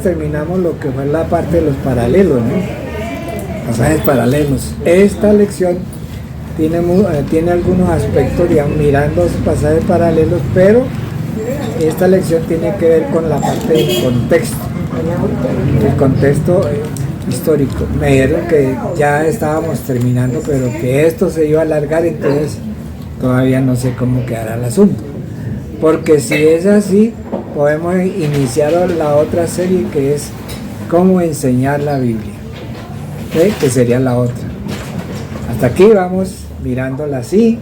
terminamos lo que fue la parte de los paralelos, ¿no? Pasajes paralelos. Esta lección tiene algunos aspectos, digamos, mirando esos pasajes paralelos, pero esta lección tiene que ver con la parte del contexto, el contexto histórico. Me dijeron que ya estábamos terminando, pero que esto se iba a alargar, entonces todavía no sé cómo quedará el asunto. Porque si es así, podemos iniciar la otra serie, que es cómo enseñar la Biblia, que sería la otra. Hasta aquí vamos mirándola así,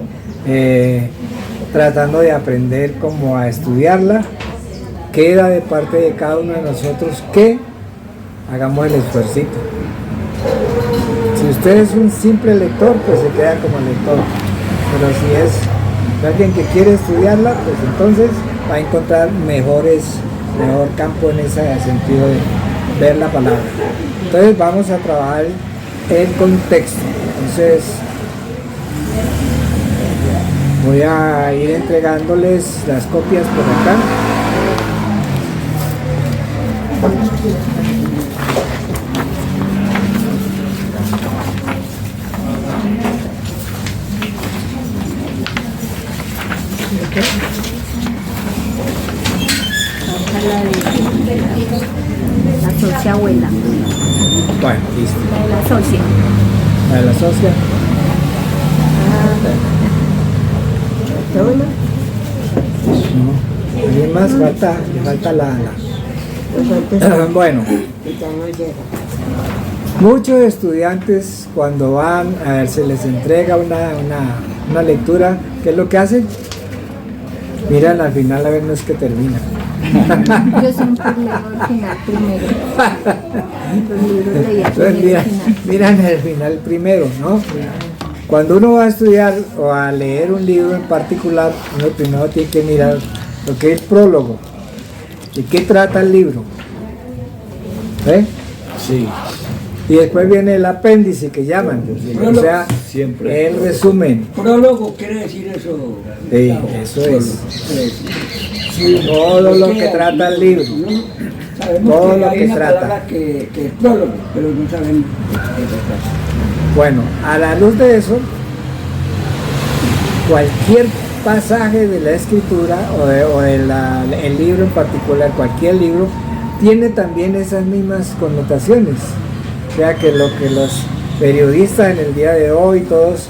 tratando de aprender cómo a estudiarla. Queda de parte de cada uno de nosotros que hagamos el esfuercito. Si usted es un simple lector, pues se queda como lector, pero si es alguien que quiere estudiarla, pues entonces va a encontrar mejor campo en ese sentido de ver la palabra. Entonces vamos a trabajar el contexto. Entonces voy a ir entregándoles las copias por acá. La socia abuela. Bueno, listo. La de la socia. La de la socia. No. ¿Alguien más? Le falta la... Bueno. Muchos estudiantes cuando van, a ver, se les entrega una lectura, ¿qué es lo que hacen? Miran al final a ver, no es que termina. Yo siempre leo el final primero. Entonces, miran el final primero, ¿no? Cuando uno va a estudiar o a leer un libro en particular, uno primero tiene que mirar lo que es el prólogo. ¿De qué trata el libro? Sí. Y después viene el apéndice que llaman, o sea, siempre. El resumen. Prólogo quiere decir eso. Sí, eso es. Todo lo que trata el libro. Sabemos Todo que lo hay que una trata. palabra que es prólogo, pero no sabemos qué trata. Bueno, a la luz de eso, cualquier pasaje de la escritura o el libro en particular, cualquier libro, tiene también esas mismas connotaciones. O sea que lo que los periodistas en el día de hoy todos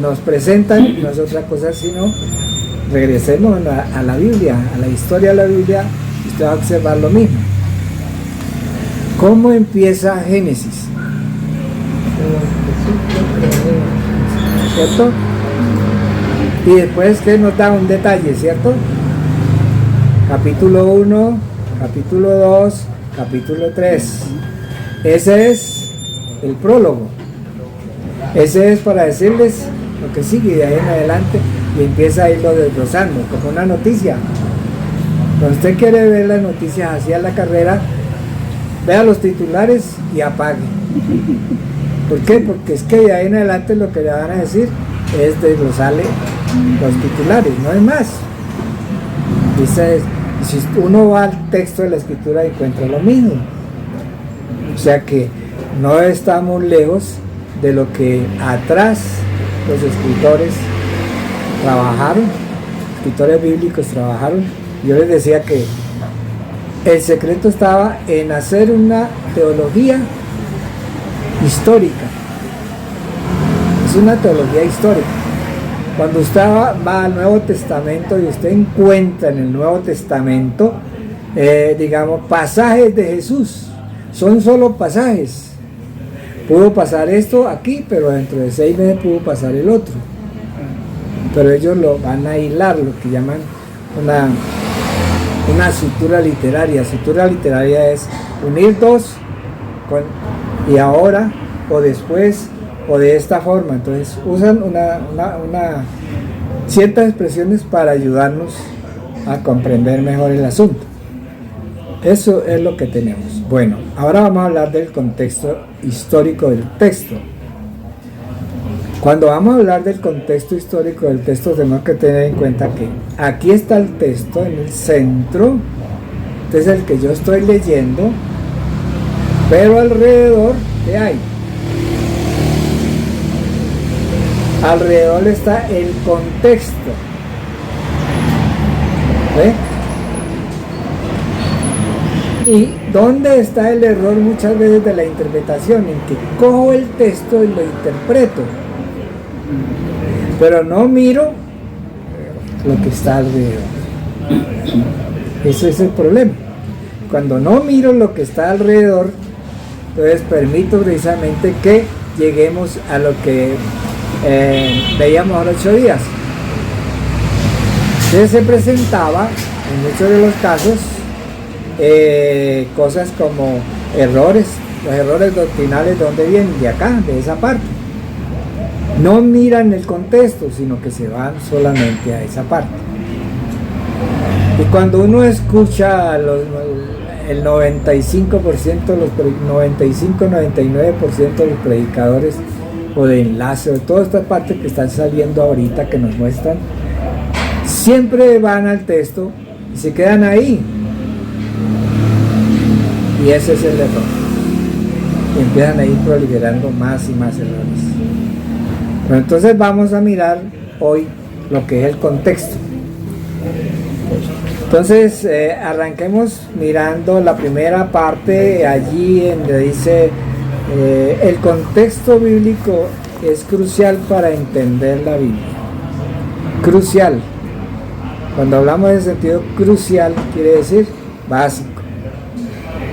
nos presentan no es otra cosa sino regresemos a la Biblia, a la historia de la Biblia, y usted va a observar lo mismo. ¿Cómo empieza Génesis? ¿Cierto? Y después que nos da un detalle, ¿cierto? Capítulo 1, capítulo 2, capítulo 3. Ese es el prólogo. Ese es para decirles lo que sigue de ahí en adelante, y empieza a irlo desglosando como una noticia. Cuando usted quiere ver las noticias así a la carrera, vea los titulares y apague. ¿Por qué? Porque es que de ahí en adelante lo que le van a decir es desglosarle los titulares, no hay más. Dice, si uno va al texto de la escritura encuentra lo mismo. O sea que no estamos lejos de lo que atrás los escritores trabajaron, escritores bíblicos trabajaron. Yo les decía que el secreto estaba en hacer una teología histórica. Es una teología histórica. Cuando usted va al Nuevo Testamento y usted encuentra en el Nuevo Testamento, digamos, pasajes de Jesús, son solo pasajes. Pudo pasar esto aquí, pero dentro de 6 meses pudo pasar el otro. Pero ellos lo van a hilar, lo que llaman una sutura literaria. Sutura literaria es unir dos y ahora o después o de esta forma. Entonces usan ciertas expresiones para ayudarnos a comprender mejor el asunto. Eso es lo que tenemos. Bueno, ahora vamos a hablar del contexto histórico del texto. Cuando vamos a hablar del contexto histórico del texto, tenemos que tener en cuenta que aquí está el texto en el centro. Entonces el que yo estoy leyendo Pero alrededor, ¿qué hay? Alrededor está el contexto. ¿Ve? ¿Y dónde está el error muchas veces de la interpretación? En que cojo el texto y lo interpreto, pero no miro lo que está alrededor. Ese es el problema. Cuando no miro lo que está alrededor, entonces permito precisamente que lleguemos a lo que veíamos ahora 8 días. Entonces se presentaba en muchos de los casos cosas como errores, los errores doctrinales. ¿De dónde vienen? De acá, de esa parte. No miran el contexto, sino que se van solamente a esa parte. Y cuando uno escucha el 95%, 95-99% de los predicadores o de enlace, de todas estas partes que están saliendo ahorita, que nos muestran, siempre van al texto y se quedan ahí. Y ese es el error. Y empiezan a ir proliferando más y más errores. Pero entonces vamos a mirar hoy lo que es el contexto. Entonces arranquemos mirando la primera parte, allí donde dice el contexto bíblico es crucial para entender la Biblia. Crucial. Cuando hablamos de sentido crucial, quiere decir básico.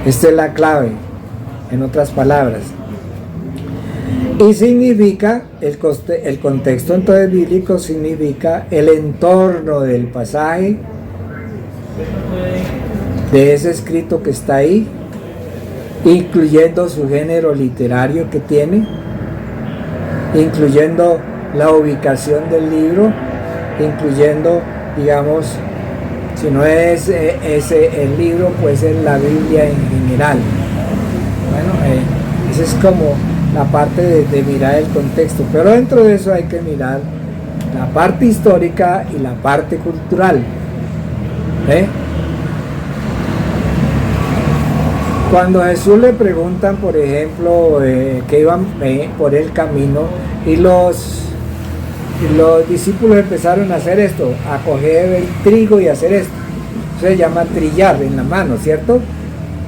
Esta es la clave, en otras palabras. Y significa, el contexto entonces bíblico significa el entorno del pasaje, de ese escrito que está ahí, incluyendo su género literario que tiene, incluyendo la ubicación del libro, incluyendo, digamos, si no es el libro, pues es la Biblia en general. Bueno, esa es como la parte de mirar el contexto, pero dentro de eso hay que mirar la parte histórica y la parte cultural. Cuando a Jesús le preguntan, por ejemplo, que iban por el camino y los discípulos empezaron a hacer esto, a coger el trigo y hacer esto. Eso se llama trillar en la mano, ¿cierto?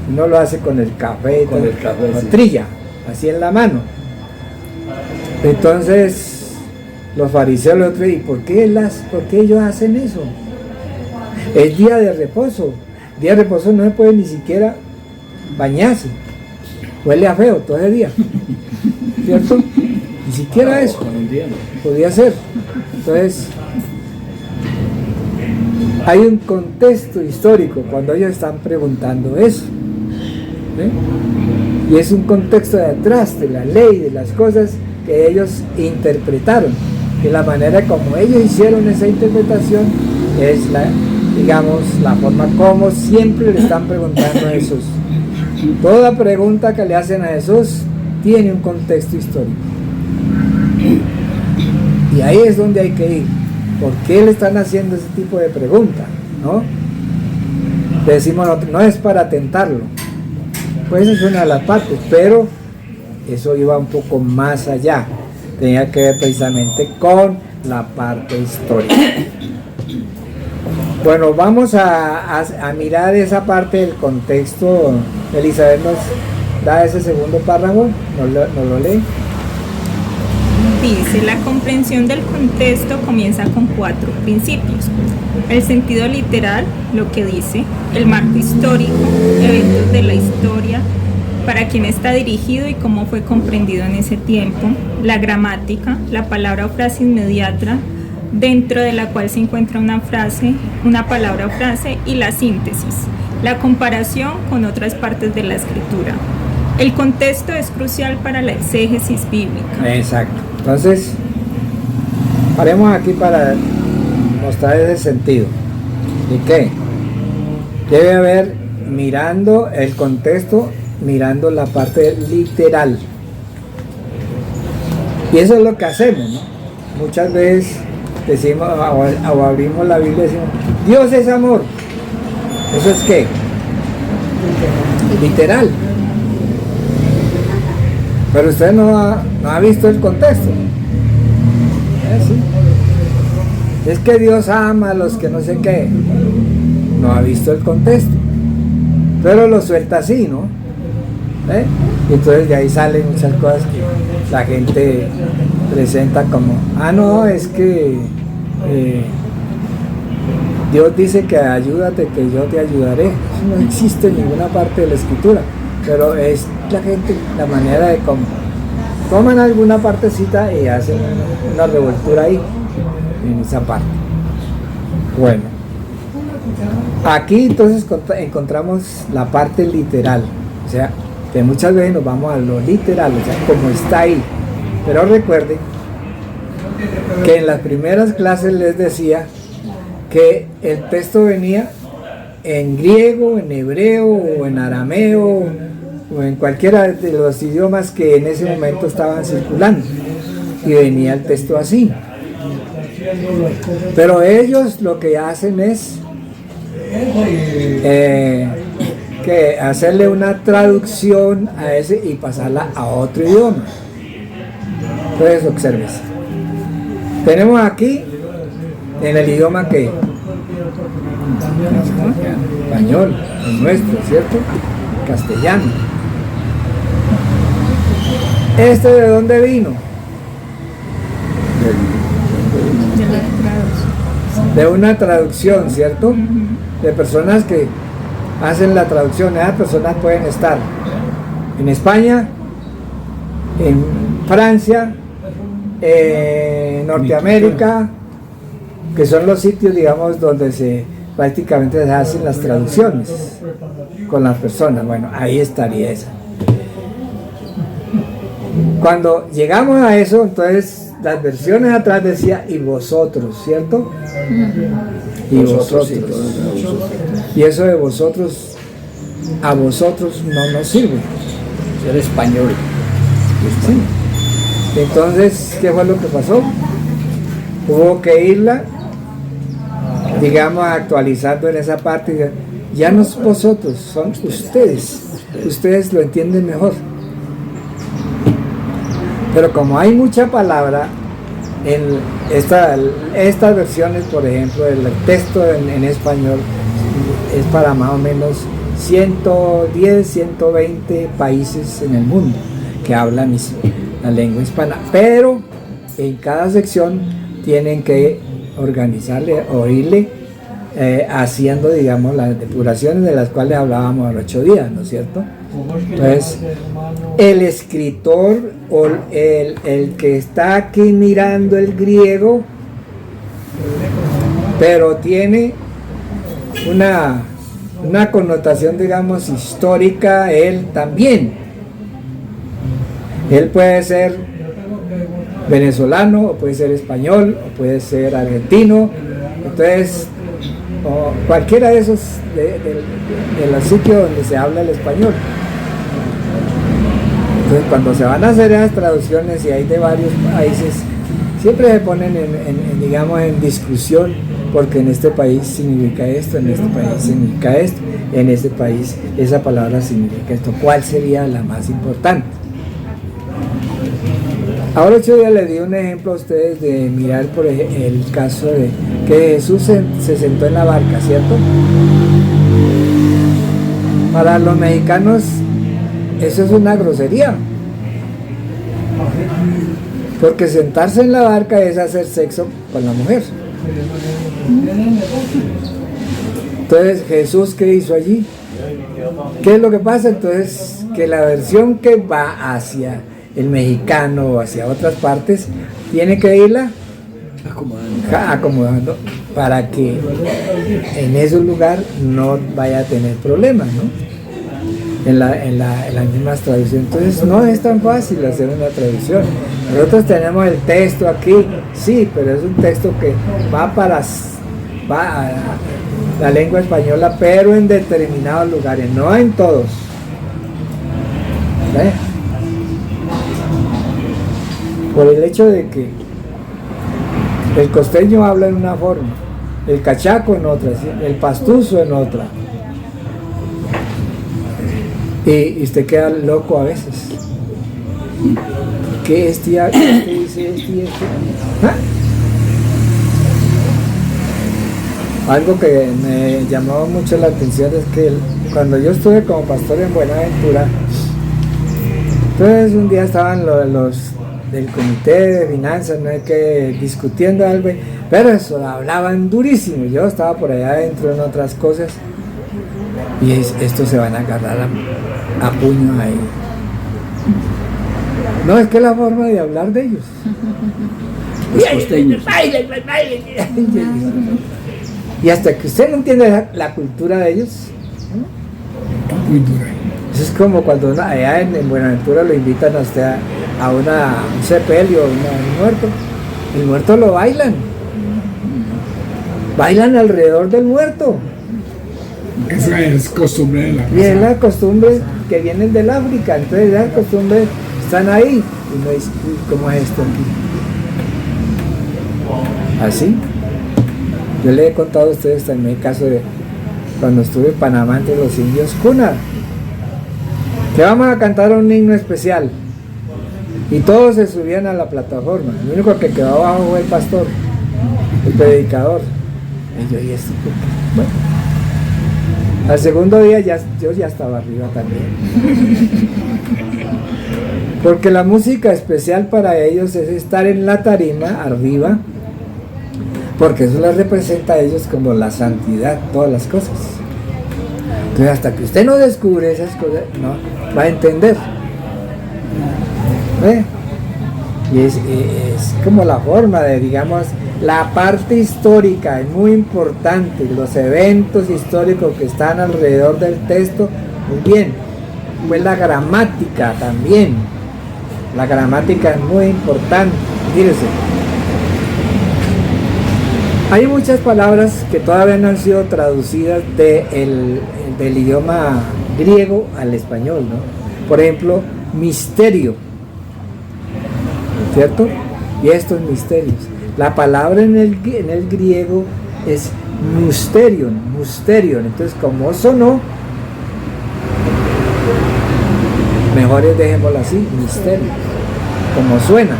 Uno lo hace con el café, con sí. Trilla, así en la mano. Entonces los fariseos le otro, ¿y por qué ellos hacen eso? Es día de reposo. Día de reposo no se puede ni siquiera bañarse. Huele a feo todo ese día, ¿cierto? Ni siquiera eso podía ser. Entonces hay un contexto histórico cuando ellos están preguntando eso, y es un contexto de atrás de la ley, de las cosas que ellos interpretaron, y la manera como ellos hicieron esa interpretación es digamos, la forma como siempre le están preguntando a Jesús. Toda pregunta que le hacen a Jesús tiene un contexto histórico. Y ahí es donde hay que ir. ¿Por qué le están haciendo ese tipo de pregunta? ¿No? Le decimos, no es para tentarlo. Pues esa es una de las partes, pero eso iba un poco más allá. Tenía que ver precisamente con la parte histórica. Bueno, vamos a mirar esa parte del contexto. Elizabeth nos da ese segundo párrafo, nos lo lee. Dice, la comprensión del contexto comienza con 4 principios. El sentido literal, lo que dice, el marco histórico, eventos de la historia, para quién está dirigido y cómo fue comprendido en ese tiempo, la gramática, la palabra o frase inmediata, dentro de la cual se encuentra una frase, una palabra o frase, y la síntesis, la comparación con otras partes de la escritura. El contexto es crucial para la exégesis bíblica. Exacto. Entonces, paremos aquí para mostrar ese sentido. ¿Y qué? Debe haber, mirando el contexto, mirando la parte literal. Y eso es lo que hacemos, ¿no? Muchas veces decimos, o abrimos la Biblia y decimos, Dios es amor. ¿Eso es qué? Literal. Pero usted no ha visto el contexto. Sí. Es que Dios ama a los que no sé qué. No ha visto el contexto. Pero lo suelta así, ¿no? Y entonces de ahí salen muchas cosas que la gente presenta como, no, es que Dios dice que ayúdate, que yo te ayudaré. Eso no existe en ninguna parte de la escritura, pero es la gente, la manera de cómo toman alguna partecita y hacen una revoltura ahí, en esa parte. Bueno, aquí entonces encontramos la parte literal, o sea, que muchas veces nos vamos a lo literal, o sea, como está ahí. Pero recuerden que en las primeras clases les decía que el texto venía en griego, en hebreo o en arameo o en cualquiera de los idiomas que en ese momento estaban circulando, y venía el texto así. Pero ellos lo que hacen es que hacerle una traducción a ese y pasarla a otro idioma. Entonces observes, tenemos aquí en el idioma que español, el nuestro, ¿cierto? Castellano. ¿Este de dónde vino? De una traducción, ¿cierto? De personas que hacen la traducción. Esas personas pueden estar en España, en Francia, en Norteamérica, que son los sitios, digamos, donde prácticamente se hacen las traducciones con las personas. Bueno, ahí estaría esa. Cuando llegamos a eso, entonces las versiones atrás decía y vosotros, ¿cierto? Y vosotros. Y eso de vosotros, a vosotros no nos sirve. Ser español. Sí. Entonces, ¿qué fue lo que pasó? Hubo que irla, digamos, actualizando en esa parte. Ya no son vosotros, son ustedes. Ustedes lo entienden mejor. Pero como hay mucha palabra en estas versiones, por ejemplo, el texto en español es para más o menos 110, 120 países en el mundo que hablan la lengua hispana, pero en cada sección tienen que organizarle o irle haciendo, digamos, las depuraciones de las cuales hablábamos a los 8 días, ¿no es cierto? Entonces, el escritor o el que está aquí mirando el griego, pero tiene una connotación, digamos, histórica, él también. Él puede ser venezolano, o puede ser español, o puede ser argentino. Entonces, o cualquiera de esos de los sitios donde se habla el español. Entonces, cuando se van a hacer esas traducciones y hay de varios países, siempre se ponen digamos, en discusión, porque en este país significa esto, en este país significa esto, en este país esa palabra significa esto. ¿Cuál sería la más importante? Ahora 8 días les di un ejemplo a ustedes de mirar por el caso de que Jesús se sentó en la barca, ¿cierto? Para los mexicanos eso es una grosería, porque sentarse en la barca es hacer sexo con la mujer. Entonces, Jesús, ¿qué hizo allí? ¿Qué es lo que pasa? Entonces, que la versión que va hacia el mexicano o hacia otras partes tiene que irla acomodando para que en ese lugar no vaya a tener problemas, ¿no? En las mismas traducciones. Entonces no es tan fácil hacer una traducción. Nosotros tenemos el texto aquí, sí, pero es un texto que va a la lengua española, pero en determinados lugares, no en todos. ¿Ve? Por el hecho de que el costeño habla en una forma, el cachaco en otra, ¿sí? El pastuso en otra. Y usted queda loco a veces. ¿Qué este dice este y este? ¿Ah? Algo que me llamó mucho la atención es que cuando yo estuve como pastor en Buenaventura, entonces un día estaban los del comité de finanzas, no hay que discutiendo algo, pero eso hablaban durísimo. Yo estaba por allá adentro en otras cosas y estos se van a agarrar a puño ahí. No, es que es la forma de hablar de ellos. Los costeños. Y hasta que usted no entiende la cultura de ellos, Muy dura. eso es como cuando allá en Buenaventura lo invitan a usted a un sepelio, un muerto. El muerto lo bailan. Bailan alrededor del muerto. Esa es costumbre de la Y es la costumbre que vienen del África. Entonces las costumbres están ahí. Y no dice, uy, ¿cómo es esto aquí? Así. Yo le he contado a ustedes también el caso de cuando estuve en Panamá entre los indios Cuna, que vamos a cantar un himno especial y todos se subían a la plataforma. El único que quedó abajo fue el pastor, el predicador. Y yo, ¿y esto por qué? Bueno, al segundo día yo ya estaba arriba también, porque la música especial para ellos es estar en la tarima arriba, porque eso les representa a ellos como la santidad, todas las cosas. Entonces hasta que usted no descubre esas cosas, no va a entender. ¿Ve? Y es como la forma de, digamos, la parte histórica es muy importante, los eventos históricos que están alrededor del texto, muy bien. Pues la gramática también, la gramática es muy importante. Fíjese, hay muchas palabras que todavía no han sido traducidas del idioma griego al español, ¿no? Por ejemplo, misterio, ¿cierto? Y estos misterios. La palabra en el griego es mysterion. Entonces, como sonó, mejor dejémoslo así, misterio, como suena.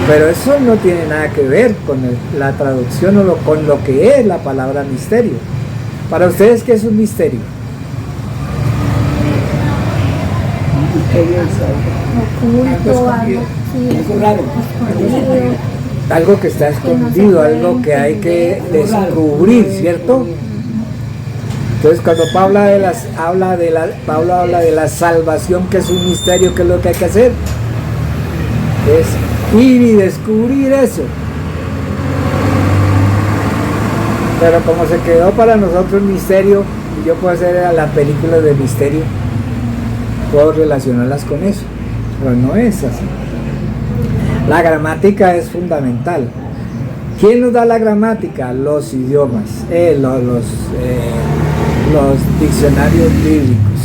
Pero eso no tiene nada que ver con la traducción o con lo que es la palabra misterio. Para ustedes, ¿qué es un misterio? Oculto, algo, sí, Algo raro. escondido. Algo que está escondido, algo que hay que descubrir, ¿cierto? Entonces, cuando Pablo habla de la salvación, que es un misterio, ¿qué es lo que hay que hacer? Es ir y descubrir eso. Pero como se quedó para nosotros misterio, y yo puedo hacer las películas de misterio, puedo relacionarlas con eso, pero no es así. La gramática es fundamental. ¿Quién nos da la gramática? Los idiomas, los diccionarios bíblicos.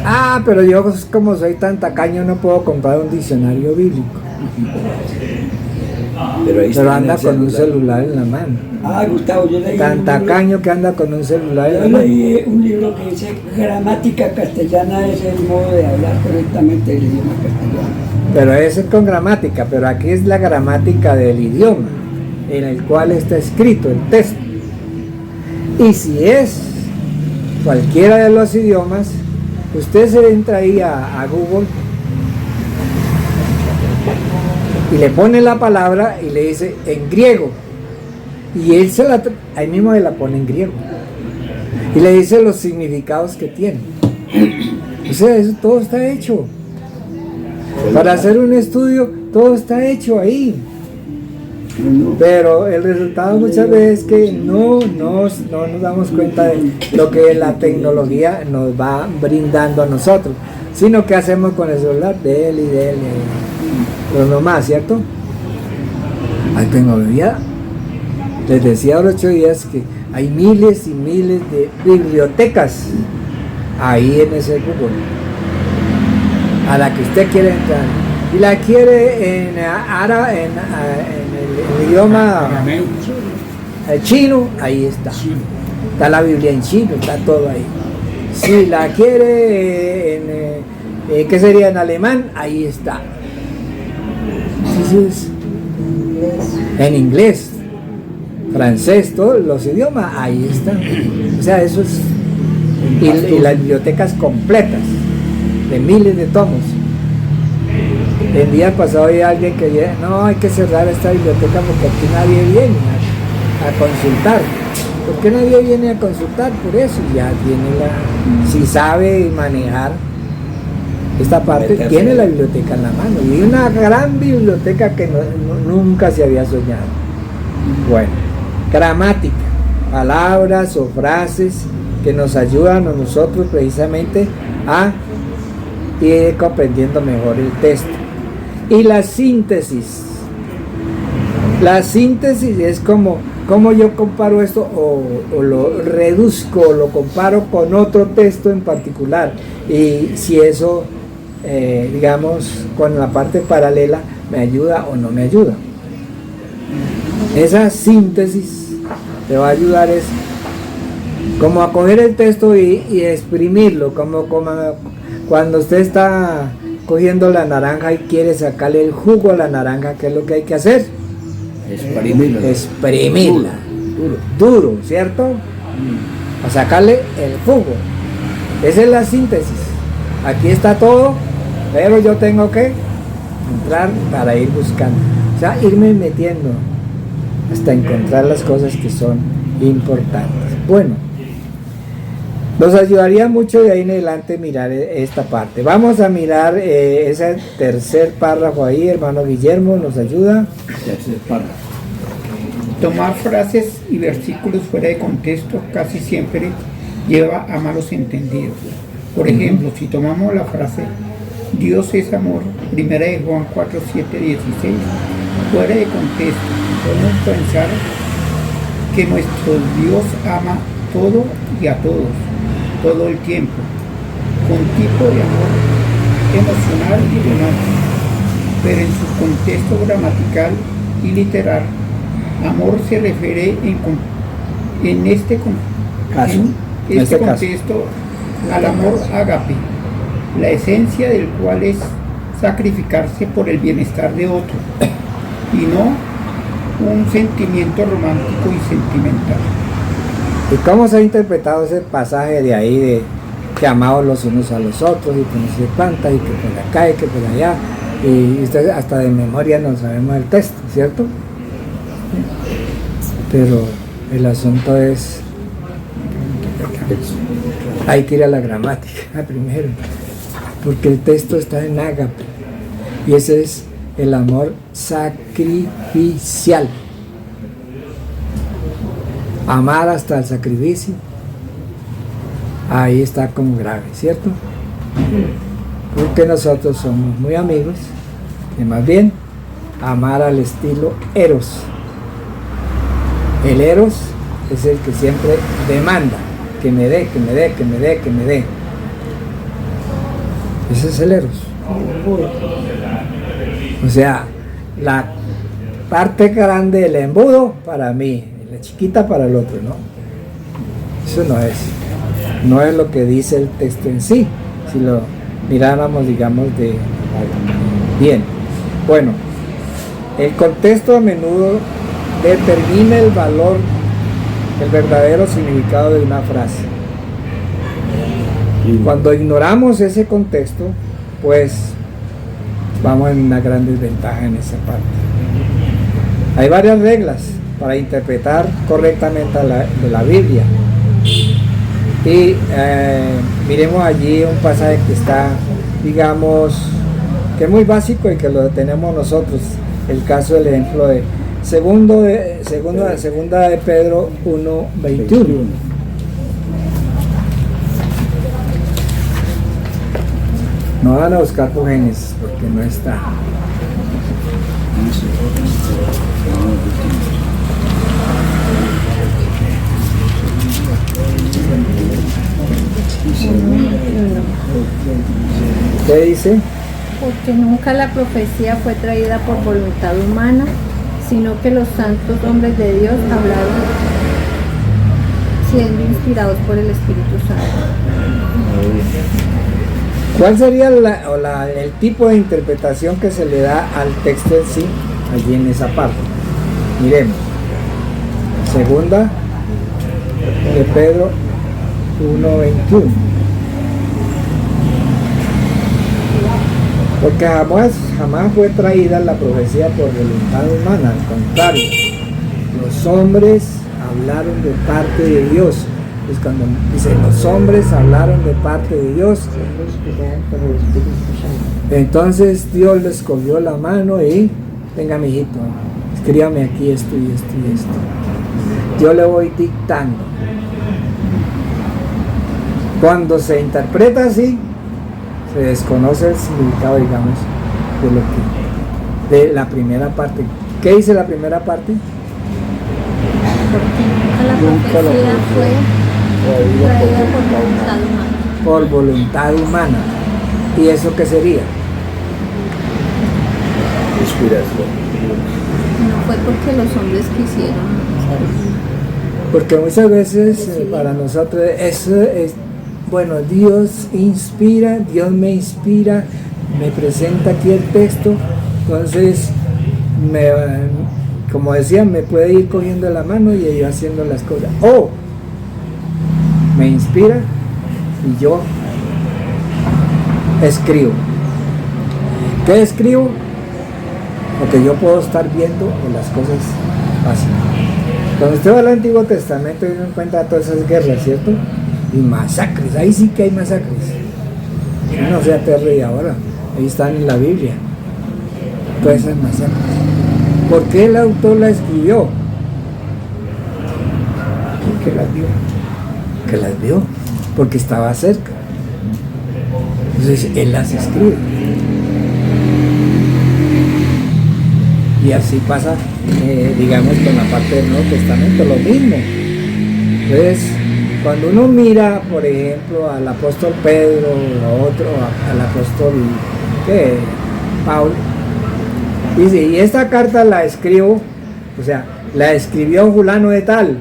Ah, pero yo como soy tan tacaño no puedo comprar un diccionario bíblico. Pero anda con un celular en la mano. Ah, Gustavo, yo leí Tan tacaño que anda con un celular en la Yo mano. leí un libro que dice gramática castellana es el modo de hablar correctamente el idioma castellano. Pero eso es con gramática, pero aquí es la gramática del idioma en el cual está escrito el texto. Y si es cualquiera de los idiomas, usted se entra ahí a Google y le pone la palabra y le dice en griego, y él ahí mismo la pone en griego y le dice los significados que tiene. O sea, eso todo está hecho. Para hacer un estudio, todo está hecho ahí. Pero el resultado muchas veces es que no nos damos cuenta de lo que la tecnología nos va brindando a nosotros, sino que hacemos con el celular, dele, pero no más, ¿cierto? Hay tecnología. Les decía los 8 días que hay miles y miles de bibliotecas ahí en ese Google, a la que usted quiere entrar, y la quiere en el idioma chino, ahí está. Está la Biblia en chino, está todo ahí. Si la quiere ¿Qué sería en alemán? Ahí está. Entonces, en inglés, francés, todos los idiomas, ahí están. O sea, eso es. Y las bibliotecas completas, de miles de tomos. El día pasado había alguien que decía, no, hay que cerrar esta biblioteca porque aquí nadie viene a consultar. ¿Por qué nadie viene a consultar? Por eso ya tiene si sabe manejar esta parte, tiene la biblioteca en la mano. Y una gran biblioteca que nunca se había soñado. Bueno, gramática, palabras o frases que nos ayudan a nosotros precisamente a ir comprendiendo mejor el texto. Y la síntesis. La síntesis es como yo comparo esto o lo reduzco, o lo comparo con otro texto en particular. Y si eso, digamos, con la parte paralela me ayuda o no me ayuda. Esa síntesis te va a ayudar es como a coger el texto y exprimirlo, como cuando usted está cogiendo la naranja y quiere sacarle el jugo a la naranja, ¿qué es lo que hay que hacer? Exprimirla. Duro, ¿cierto? A sacarle el jugo. Esa es la síntesis. Aquí está todo, pero yo tengo que entrar para ir buscando. O sea, irme metiendo hasta encontrar las cosas que son importantes. Bueno, nos ayudaría mucho de ahí en adelante mirar esta parte. Vamos a mirar ese tercer párrafo ahí, hermano Guillermo, ¿nos ayuda? Tercer párrafo. Tomar frases y versículos fuera de contexto casi siempre lleva a malos entendidos. Por ejemplo, si tomamos la frase Dios es amor, 1 de Juan 4, 7, 16, fuera de contexto, podemos pensar que nuestro Dios ama todo y a todos, todo el tiempo, con tipo de amor emocional y romántico, pero en su contexto gramatical y literal, amor se refiere en este contexto al amor ágape, la esencia del cual es sacrificarse por el bienestar de otro y no un sentimiento romántico y sentimental. ¿Y cómo se ha interpretado ese pasaje de ahí de que amamos los unos a los otros y que no se espanta y que por acá y que por allá? Y ustedes hasta de memoria no sabemos el texto, ¿cierto? Pero el asunto es, hay que ir a la gramática primero, porque el texto está en ágape y ese es el amor sacrificial. Amar hasta el sacrificio, ahí está como grave, ¿cierto? Porque nosotros somos muy amigos, y más bien amar al estilo eros. El eros es el que siempre demanda que me dé, que me dé, que me dé, que me dé. Ese es el eros. O sea, la parte grande del embudo para mí, la chiquita para el otro, ¿no? Eso no es lo que dice el texto en sí, si lo miráramos, digamos, de bien. Bueno, el contexto a menudo determina el valor, el verdadero significado de una frase. Cuando ignoramos ese contexto, pues vamos en una gran desventaja en esa parte. Hay varias reglas para interpretar correctamente de la Biblia. Y miremos allí un pasaje que está, digamos, que es muy básico y que lo tenemos nosotros. El caso del ejemplo de segunda de Pedro 1:21. No van a buscar por Génesis porque no está. ¿Qué dice? Porque nunca la profecía fue traída por voluntad humana, sino que los santos hombres de Dios hablaron siendo inspirados por el Espíritu Santo. ¿Cuál sería el tipo de interpretación que se le da al texto en sí, allí en esa parte? Miremos. Segunda de Pedro 1:21. Porque jamás fue traída la profecía por voluntad humana, al contrario, los hombres hablaron de parte de Dios. Pues cuando dice los hombres hablaron de parte de Dios, entonces Dios les cogió la mano y venga, mijito, escríbame aquí esto y esto y esto. Yo le voy dictando. Cuando se interpreta así, se desconoce el significado, digamos, de la primera parte. ¿Qué dice la primera parte? Porque la profecía fue traída por voluntad humana. Por voluntad humana. ¿Y eso qué sería? Inspiración. No fue porque los hombres quisieron. Porque muchas veces para nosotros eso es, bueno, Dios inspira, Dios me inspira, me presenta aquí el texto, entonces, como decía, me puede ir cogiendo la mano y yo haciendo las cosas. O me inspira y yo escribo. ¿Qué escribo? Porque yo puedo estar viendo las cosas así. Cuando usted va al Antiguo Testamento y uno encuentra todas esas guerras, ¿cierto? Y masacres, ahí sí que hay masacres. No se aterre ahora, ahí están en la Biblia. Todas esas masacres. ¿Por qué el autor la escribió? Porque las vio. Que las vio, porque estaba cerca. Entonces él las escribe. Y así pasa, digamos, con la parte del Nuevo Testamento, lo mismo. Entonces, cuando uno mira, por ejemplo, al apóstol Pedro, o otro, al apóstol Pablo, dice, y esta carta la escribo, o sea, la escribió fulano de tal.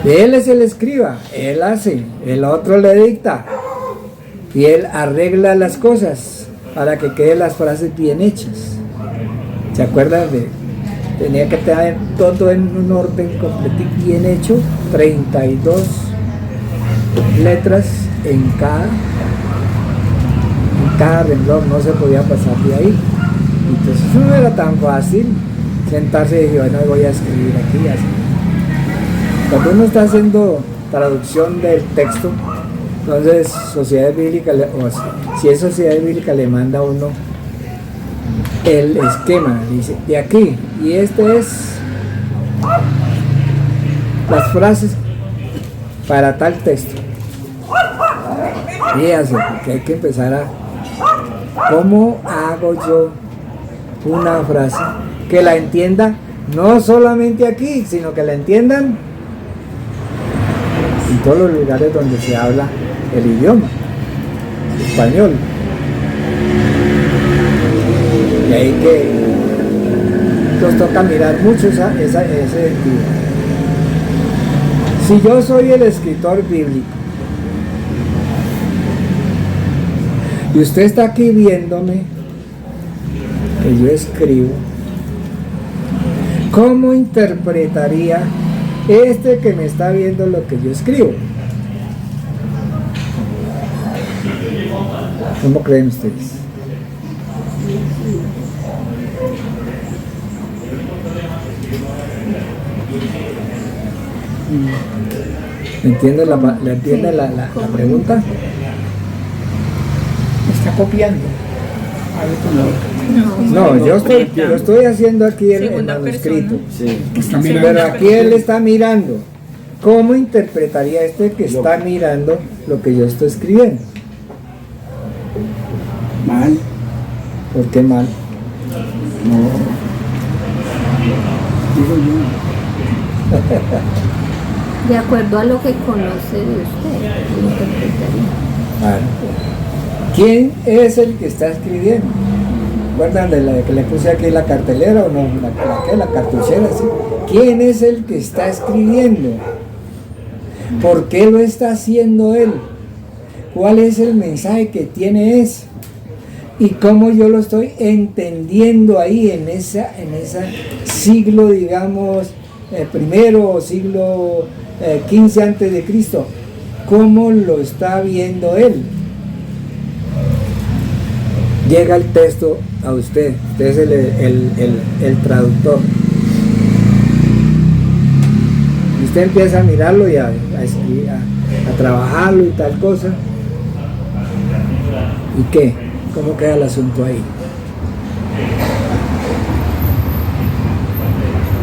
Él es el escriba, él hace, el otro le dicta, y él arregla las cosas para que queden las frases bien hechas. ¿Se acuerdan tenía que tener todo en un orden completo y bien hecho? 32 letras en cada renglón, no se podía pasar de ahí. Entonces no era tan fácil sentarse y decir, bueno, voy a escribir aquí así. Cuando uno está haciendo traducción del texto, entonces Sociedad Bíblica, si es Sociedad Bíblica, le manda a uno el esquema, dice, de aquí, y este es las frases para tal texto. Fíjate, porque hay que empezar a, ¿cómo hago yo una frase que la entienda no solamente aquí, sino que la entiendan en todos los lugares donde se habla el idioma español? Y ahí que nos toca mirar mucho ese sentido. Si yo soy el escritor bíblico y usted está aquí viéndome que yo escribo, ¿cómo interpretaría este que me está viendo lo que yo escribo? ¿Cómo creen ustedes? ¿Entiende la pregunta? Me está copiando. No, yo estoy haciendo aquí el manuscrito. Sí. Pero aquí él está mirando. ¿Cómo interpretaría este que está mirando lo que yo estoy escribiendo? Mal. ¿Por qué mal? No. Digo yo. De acuerdo a lo que conoce de usted, lo interpretaría. Vale. ¿Quién es el que está escribiendo? ¿Recuerdan de la que le puse aquí la cartelera o no? La cartuchera, ¿sí? ¿Quién es el que está escribiendo? ¿Por qué lo está haciendo él? cuál es el mensaje que tiene eso y cómo yo lo estoy entendiendo ahí en esa siglo, digamos, primero o siglo 15 antes de Cristo, cómo lo está viendo él. Llega el texto a usted es el traductor. Y usted empieza a mirarlo y a trabajarlo y tal cosa. ¿Y qué? ¿Cómo queda el asunto ahí?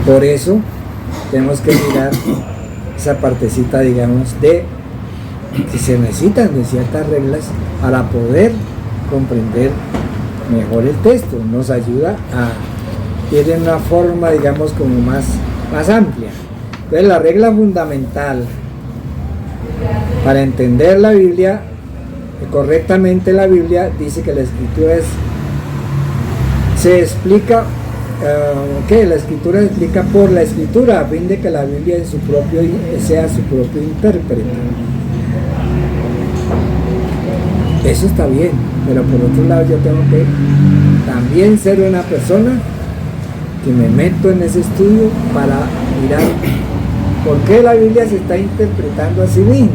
Por eso tenemos que mirar esa partecita, digamos, de que se necesitan de ciertas reglas para poder comprender mejor el texto. Nos ayuda a ir en una forma, digamos, como más amplia. Entonces, la regla fundamental para entender la Biblia correctamente, la Biblia dice que la escritura se explica, la escritura se explica por la escritura, a fin de que la Biblia sea su propio intérprete. Eso está bien, pero por otro lado yo tengo que también ser una persona que me meto en ese estudio para mirar por qué la Biblia se está interpretando así mismo.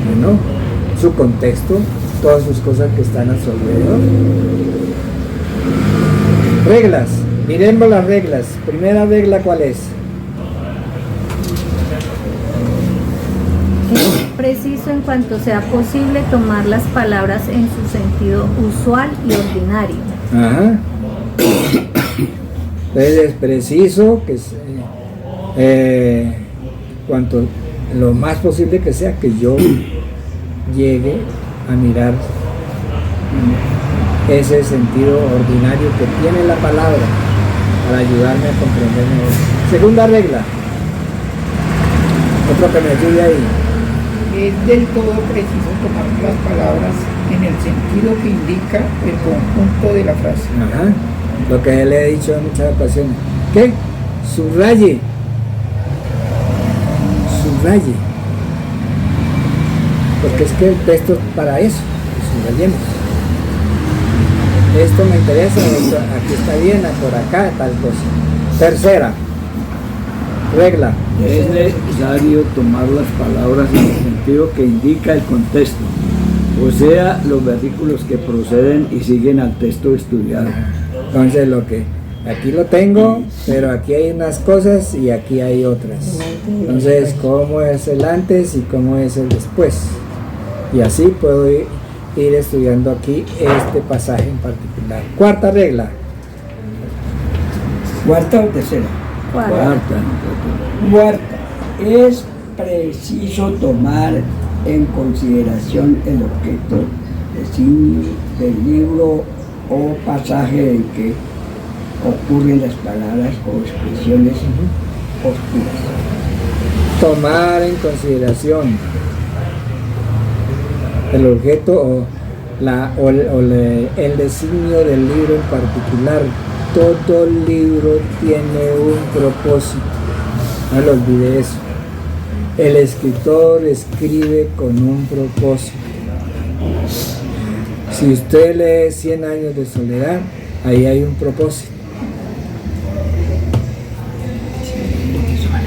Bueno, su contexto, todas sus cosas que están a su alrededor. Reglas, miremos las reglas. Primera regla, ¿cuál es? Es preciso en cuanto sea posible tomar las palabras en su sentido usual y ordinario. Ajá. Entonces es preciso que cuanto lo más posible que sea que yo llegue a mirar ese sentido ordinario que tiene la palabra para ayudarme a comprender mejor. Segunda regla, otro que me ayude ahí. Es del todo preciso tomar las palabras en el sentido que indica el conjunto de la frase. Ajá. Lo que le he dicho en muchas ocasiones. ¿Qué? Subraye. Porque es que el texto es para eso. Subrayemos. Esto me interesa, esto, aquí está bien, por acá, tal cosa. Tercera regla. Es necesario tomar las palabras en el sentido que indica el contexto, o sea, los versículos que proceden y siguen al texto estudiado. Entonces aquí lo tengo, pero aquí hay unas cosas y aquí hay otras. Entonces, ¿cómo es el antes y cómo es el después? Y así puedo ir estudiando aquí este pasaje en particular. Cuarta regla. ¿Cuarta o tercera? Cuarta. Es preciso tomar en consideración el objeto designio del libro o pasaje en que ocurren las palabras o expresiones oscuras. Tomar en consideración el objeto el designio del libro en particular. Todo libro tiene un propósito, no lo olvide eso. El escritor escribe con un propósito. Si usted lee 100 años de soledad, ahí hay un propósito.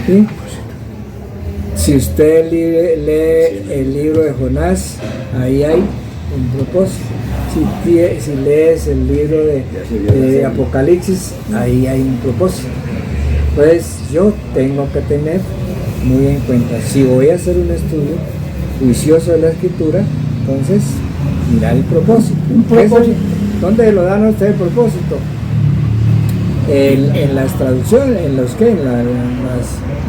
¿Sí? Si usted lee el libro de Jonás, ahí hay un propósito. Si lees el libro de Apocalipsis, ahí hay un propósito. Pues yo tengo que tener muy en cuenta, si voy a hacer un estudio juicioso de la escritura, entonces mirar el propósito. ¿Dónde lo dan a usted el propósito? En las traducciones, en las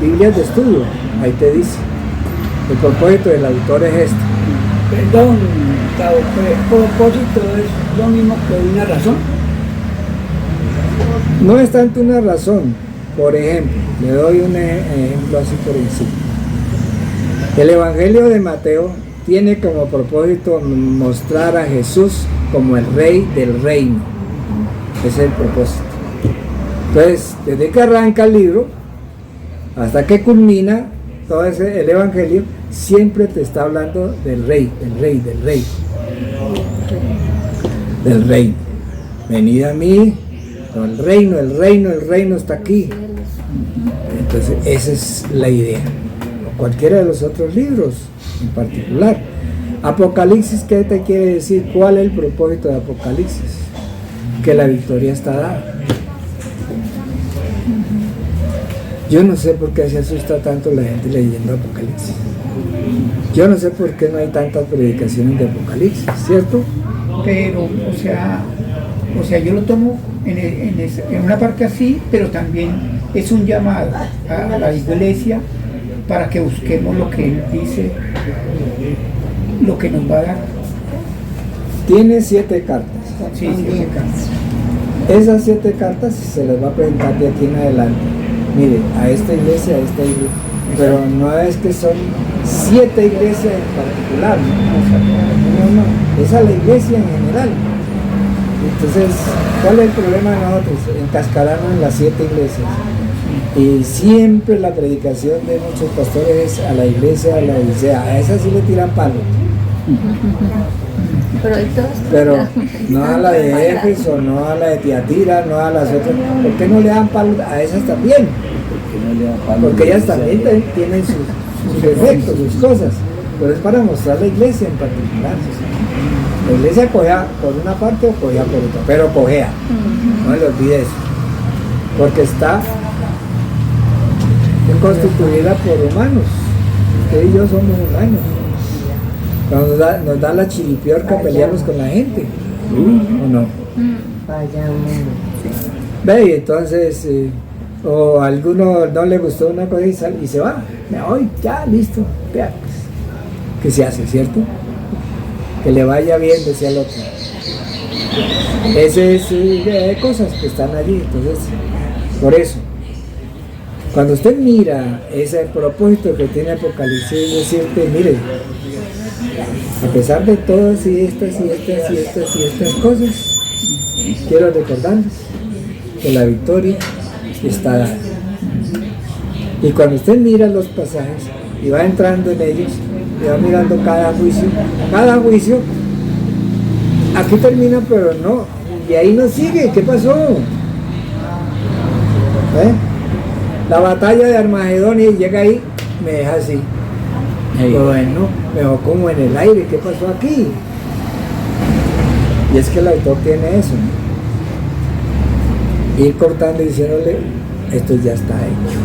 Biblias de estudio, ahí te dice, el propósito del autor es este. Perdón, el propósito es lo mismo que una razón. No es tanto una razón. Por ejemplo, le doy un ejemplo así por encima. El Evangelio de Mateo tiene como propósito mostrar a Jesús como el Rey del reino. Ese es el propósito. Entonces, desde que arranca el libro hasta que culmina, todo el Evangelio siempre te está hablando del rey, del reino. Venid a mí, no, el reino está aquí. Entonces esa es la idea. O cualquiera de los otros libros en particular. Apocalipsis, ¿qué te quiere decir? ¿Cuál es el propósito de Apocalipsis? Que la victoria está dada. Yo no sé por qué se asusta tanto la gente leyendo Apocalipsis. Yo no sé por qué no hay tantas predicaciones de Apocalipsis, ¿cierto? Pero, o sea, yo lo tomo en una parte así, pero también es un llamado a la iglesia para que busquemos lo que Él dice, lo que nos va a dar. Tiene 7 cartas. Sí, 7 cartas. Esas 7 cartas se las va a presentar de aquí en adelante. Mire, a esta iglesia, pero no es que son 7 iglesias en particular, no, es a la iglesia en general. Entonces, ¿cuál es el problema de nosotros? Encascararnos en las 7 iglesias. Y siempre la predicación de muchos pastores es a la iglesia, a esa sí le tiran palo. Pero no a la de Éfeso, no a la de Tiatira, no a las otras. ¿Por qué no le dan palo a esas también? Porque ellas también tienen sus defectos, sus cosas. Pero es para mostrar la iglesia en particular. La iglesia cojea por una parte o cojea por otra, pero cojea. No le olvide eso. Porque está constituida por humanos. Usted y yo somos humanos. Cuando nos da la chiripiorca, peleamos con la gente. ¿O no? Ve, y entonces, o a alguno no le gustó una cosa y se va. Me voy, ya, listo. Vea, pues, ¿qué se hace, cierto? Que le vaya bien, decía el otro. Ese es cosas que están allí. Entonces, por eso, cuando usted mira ese propósito que tiene Apocalipsis, es decirte, mire, a pesar de todas y estas cosas, quiero recordarles que la victoria está dada. Y cuando usted mira los pasajes y va entrando en ellos, y va mirando cada juicio, aquí termina, pero no, y ahí no sigue. ¿Qué pasó? La batalla de Armagedón, y llega ahí, me deja así. Bueno, me dejó como en el aire. ¿Qué pasó aquí? Y es que el autor tiene eso, ¿no? Ir cortando y diciéndole, esto ya está hecho.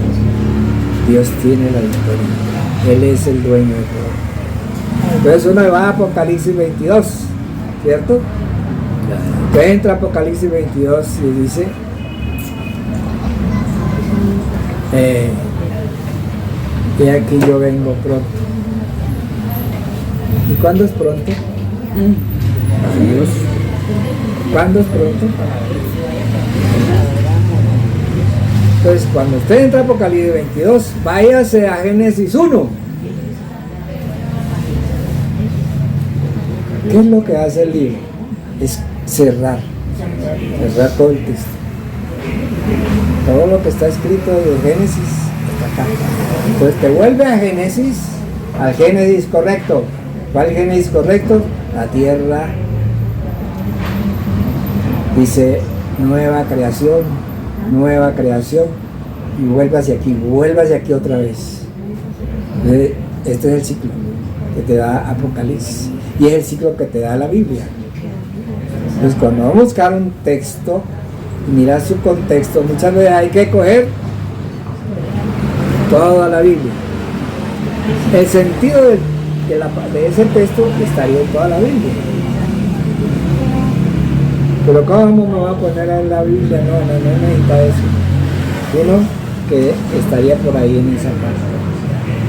Dios tiene la victoria. Él es el dueño de todo. Entonces uno va a Apocalipsis 22, ¿cierto? Entonces entra Apocalipsis 22 y dice, y aquí yo vengo pronto. ¿Y cuándo es pronto? Dios. ¿Cuándo es pronto? Entonces, cuando usted entra a Apocalipsis 22, váyase a Génesis 1. ¿Qué es lo que hace el libro? Es cerrar todo el texto. Todo lo que está escrito de Génesis está acá. Entonces te vuelve a Génesis, al Génesis correcto. ¿Cuál Génesis correcto? La tierra. Dice nueva creación, y vuelve hacia aquí otra vez. Entonces, este es el ciclo que te da Apocalipsis y es el ciclo que te da la Biblia. Entonces, cuando vamos a buscar un texto y mirar su contexto, muchas veces hay que coger toda la Biblia. El sentido de ese texto estaría en toda la Biblia. Pero ¿cómo me va a poner en la Biblia? No necesita eso. Uno que estaría por ahí en esa parte.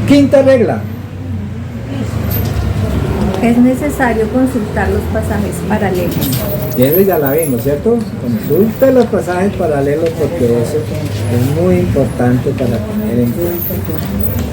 Quinta regla. Es necesario consultar los pasajes paralelos. Y eso ya la vimos, ¿cierto? Consulte los pasajes paralelos porque eso es muy importante para tener en cuenta.